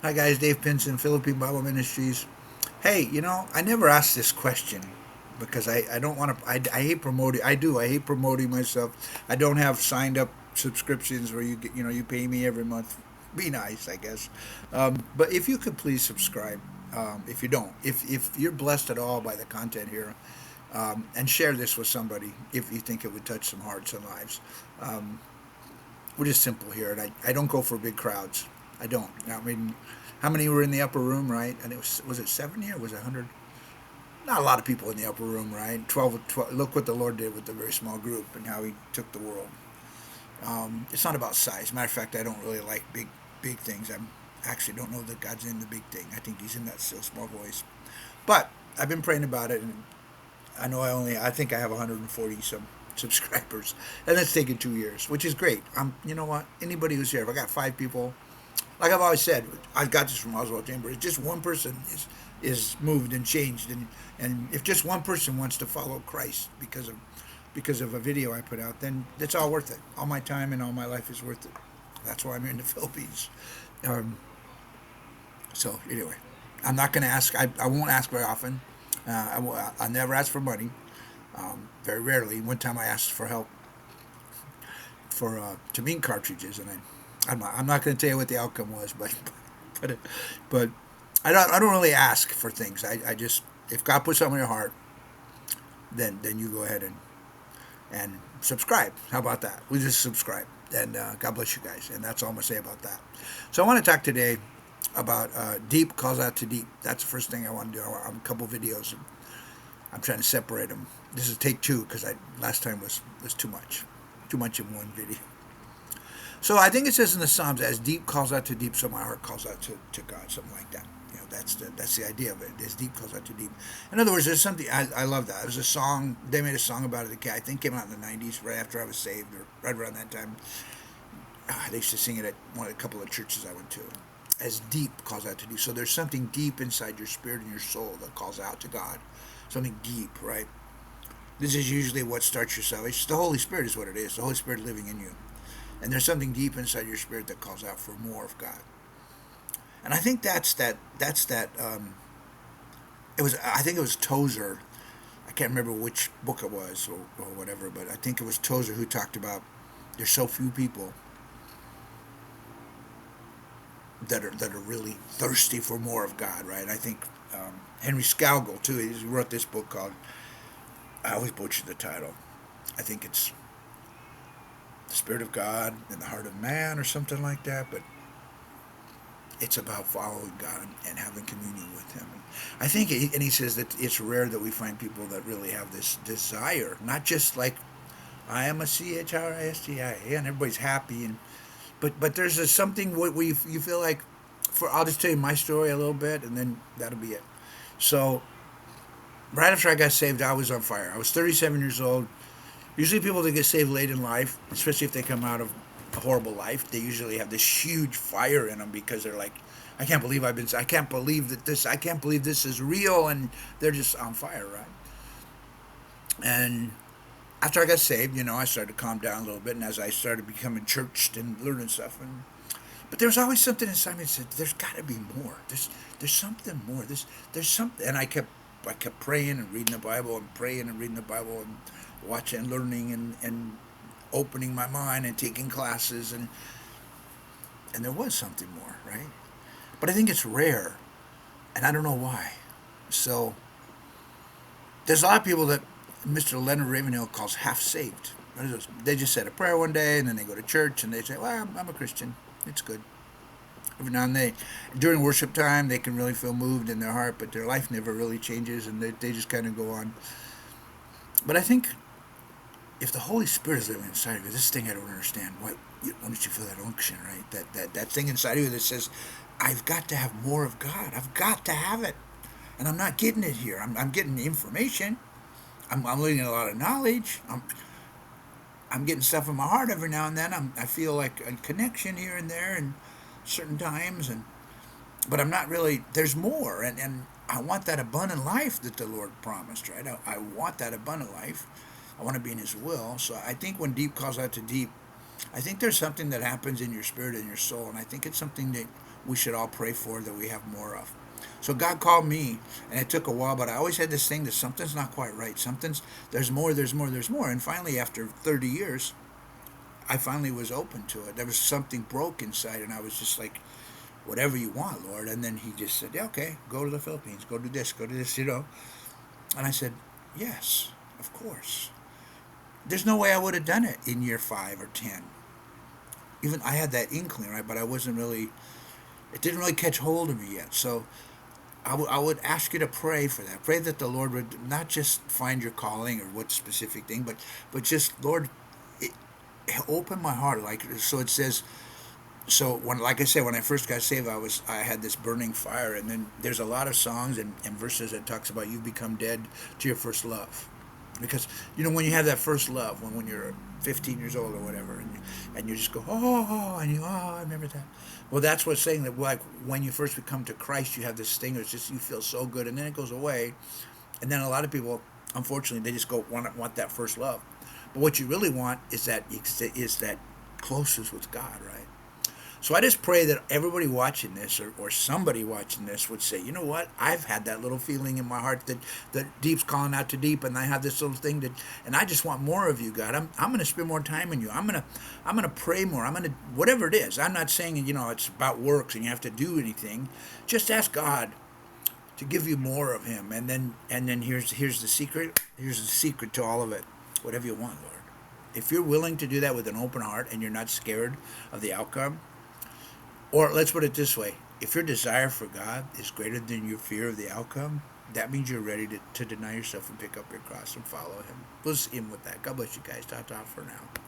Hi guys, Dave Pinson, Philippine Bible Ministries. Hey, I never asked this question because I don't want to. I hate promoting. I hate promoting myself. I don't have signed up subscriptions where you get you pay me every month. Be nice, I guess. But if you could please subscribe. If you don't, if you're blessed at all by the content here, and share this with somebody if you think it would touch some hearts and lives. Um, we're just simple here, and I don't go for big crowds. I don't. I mean, how many were in the upper room, right? And was it 70 or was it 100? Not a lot of people in the upper room, right? 12. Look what the Lord did with a very small group and how He took the world. It's not about size. Matter of fact, I don't really like big things. I actually don't know that God's in the big thing. I think He's in that still small voice. But I've been praying about it, and I know I think I have 140 some subscribers, and that's taken 2 years, which is great. You know what? Anybody who's here, if I got 5 people, like I've always said, I got this from Oswald Chambers. Just one person is moved and changed, and if just one person wants to follow Christ because of a video I put out, then it's all worth it. All my time and all my life is worth it. That's why I'm here in the Philippines. Um, so anyway, I'm not going to ask. I won't ask very often. I never ask for money. Very rarely. One time I asked for help for Tamine cartridges, and I'm not going to tell you what the outcome was, but but I don't really ask for things. I just, if God puts something in your heart, then you go ahead and subscribe. How about that? We just subscribe, and God bless you guys. And that's all I'm gonna say about that. So I want to talk today about deep calls out to deep. That's the first thing I want to do. I'm a couple videos, and I'm trying to separate them. This is take two because I last time was too much in one video. So I think it says in the Psalms, "As deep calls out to deep, so my heart calls out to God." Something like that. That's the idea of it. As deep calls out to deep. In other words, there's something I love that. There's a song they made a song about it. I think came out in the '90s, right after I was saved, or right around that time. They used to sing it at a couple of churches I went to. As deep calls out to deep. So there's something deep inside your spirit and your soul that calls out to God. Something deep, right? This is usually what starts your salvation. The Holy Spirit is what it is. The Holy Spirit living in you. And there's something deep inside your spirit that calls out for more of God. And I think that's that. It was. I think it was Tozer. I can't remember which book it was or whatever, but I think it was Tozer who talked about there's so few people that are really thirsty for more of God, right? I think Henry Scougal too. He wrote this book called. I always butcher the title. I think it's the Spirit of God in the Heart of Man or something like that, but it's about following God and having communion with Him. And I think, and he says that it's rare that we find people that really have this desire, not just like I am a CHRISTI, and everybody's happy, but there's something where you feel like. I'll just tell you my story a little bit, and then that'll be it. So right after I got saved, I was on fire. I was 37 years old. Usually, people that get saved late in life, especially if they come out of a horrible life, they usually have this huge fire in them because they're like, I can't believe I can't believe this is real, and they're just on fire, right? And after I got saved, I started to calm down a little bit, and as I started becoming churched and learning stuff, but there was always something inside me that said, "There's got to be more. There's something more. There's something." And I kept praying and reading the Bible and praying and reading the Bible and watching and learning and opening my mind and taking classes and there was something more, right? But I think it's rare, and I don't know why. So there's a lot of people that Mr. Leonard Ravenhill calls half saved. They just said a prayer one day and then they go to church and they say, "Well, I'm a Christian. It's good." Every now and then, during worship time, they can really feel moved in their heart, but their life never really changes, and they just kind of go on. But I think if the Holy Spirit is living inside of you, this thing I don't understand. Why don't you feel that unction, right? That thing inside of you that says, "I've got to have more of God. I've got to have it," and I'm not getting it here. I'm getting information. I'm learning a lot of knowledge. I'm getting stuff in my heart every now and then. I feel like a connection here and there, and certain times, but I'm not really. There's more, and I want that abundant life that the Lord promised, right? I want that abundant life. I want to be in His will. So I think when deep calls out to deep, I think there's something that happens in your spirit and your soul, and I think it's something that we should all pray for, that we have more of. So God called me, and it took a while, but I always had this thing that something's not quite right. There's more, there's more, there's more. And finally, after 30 years, I finally was open to it. There was something broke inside, and I was just like, whatever you want, Lord. And then he just said, yeah, okay, go to the Philippines, go to this, And I said, yes, of course. There's no way I would have done it in year 5 or 10. Even I had that inkling, right? But I wasn't really, it didn't really catch hold of me yet. So I would ask you to pray for that. Pray that the Lord would not just find your calling or what specific thing, but just, Lord, it, open my heart. Like, so it says, so when, like I said, when I first got saved, I had this burning fire, and then there's a lot of songs and verses that talks about you've become dead to your first love, because when you have that first love, when you're 15 years old or whatever, and you just go, oh, and I remember that. Well, that's what's saying, that like when you first become to Christ, you have this thing. It's just you feel so good, and then it goes away, and then a lot of people, unfortunately, they just go want that first love, but what you really want is that closeness with God, right? So I just pray that everybody watching this, or somebody watching this, would say, you know what? I've had that little feeling in my heart that deep's calling out to deep, and I have this little thing and I just want more of you, God. I'm going to spend more time in you. I'm gonna pray more. I'm gonna, whatever it is. I'm not saying it's about works and you have to do anything. Just ask God to give you more of Him, and then here's the secret. Here's the secret to all of it. Whatever you want, Lord. If you're willing to do that with an open heart and you're not scared of the outcome, or let's put it this way, if your desire for God is greater than your fear of the outcome, that means you're ready to deny yourself and pick up your cross and follow Him. We'll see Him with that. God bless you guys. Ta ta for now.